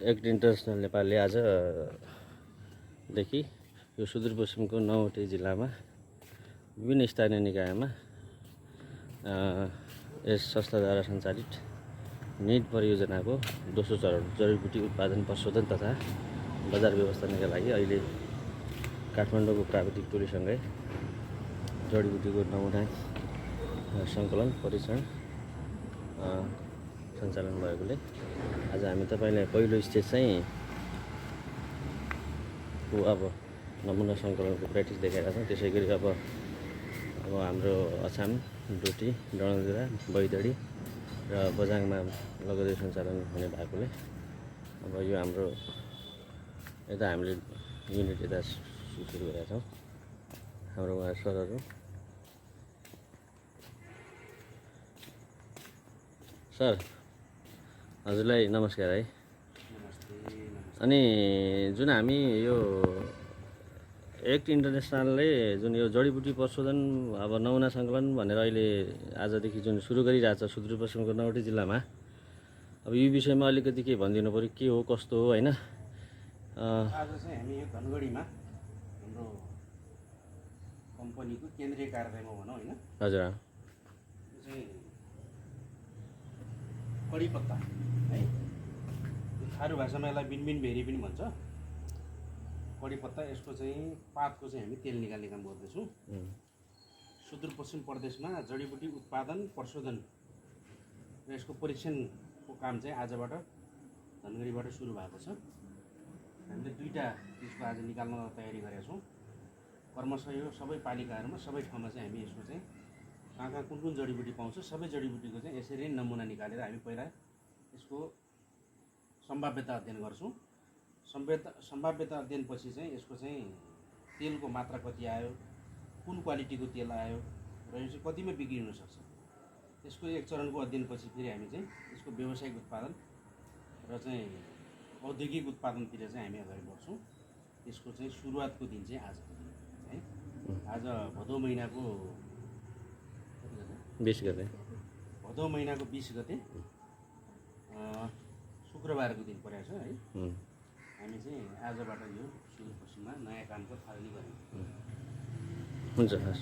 Act international नेपालले आजदेखि यो सुदूरपश्चिमको 9वटै जिल्लामा विभिन्न स्थानीय निकायमा यस संस्थाद्वारा सञ्चालित नीड परियोजनाको दोस्रो चरण जडीबुटी उत्पादन प्रशोधन तथा बजार व्यवस्थापनका लागि अहिले काठमाडौँको प्राविधिक टोलीसँगै जडीबुटीको नमुना सङ्कलन परीक्षण सञ्चालन भएकोले आज हामी तपाईँलाई पहिलो स्टेज चाहिँ अब नमुना सङ्कलनको प्र्याक्टिस देखाएका छौँ। त्यसै गरी अब हाम्रो अछाम, डोटी, डडेलधुरा, बैतडी र बझाङमा लगदै सञ्चालन हुने भएकोले अब यो हाम्रो यता हामीले युनिट यता सुरु गरेका छौँ। हाम्रो उहाँ सरहरू सर हजुरलाई नमस्कार है। अनि जुन हामी यो एक्ट इन्टरनेसनलले जुन यो जडीबुटी प्रशोधन अब नमुना सङ्कलन भनेर अहिले आजदेखि जुन सुरु गरिरहेछ सुदूरपश्चिमको 9वटै जिल्लामा, अब यो विषयमा अलिकति के भनिदिनु पऱ्यो, के हो कस्तो हो होइन? आज चाहिँ हामी यो धनगढीमा हाम्रो कम्पनीको केन्द्रीय कार्यालयमा भनौँ होइन, हजुर चाहिँ कडी पत्ता है, थारू भाषामा यसलाई बिनबिन भेरी पनि भन्छ। कडी पत्ता यसको चाहिँ पातको चाहिँ हामी तेल निकाल्ने काम गर्दैछौँ। सुदूरपश्चिम प्रदेशमा जडीबुटी उत्पादन प्रशोधन र यसको परीक्षणको काम चाहिँ आजबाट धनगढीबाट सुरु भएको छ। हामीले दुईवटा यसको आज निकाल्न तयारी गरेका छौँ। क्रमशः यो सबै पालिकाहरूमा सबै ठाउँमा चाहिँ हामी यसको चाहिँ कहाँ कुन कुन जडीबुटी पाउँछ सबै जडीबुटीको चाहिँ यसरी नमुना निकालेर हामी पहिला यसको सम्भाव्यता अध्ययन गर्छौँ। सम्भाव्यता अध्ययनपछि चाहिँ यसको चाहिँ तेलको मात्रा कति आयो, कुन क्वालिटीको तेल आयो र यो चाहिँ कतिमा बिक्री हुनसक्छ, यसको एक चरणको अध्ययनपछि फेरि हामी चाहिँ यसको व्यावसायिक उत्पादन र चाहिँ औद्योगिक उत्पादनतिर चाहिँ हामी अगाडि बढ्छौँ। यसको चाहिँ सुरुवातको दिन चाहिँ आजको दिन है। आज भदौ महिनाको 20 गते भदौ महिनाको 20 गते शुक्रबारको दिन परेको छ है। हामी चाहिँ आजबाट यो सुदूरपश्चिममा नयाँ कामको थालनी गऱ्यौँ। हुन्छ हस्।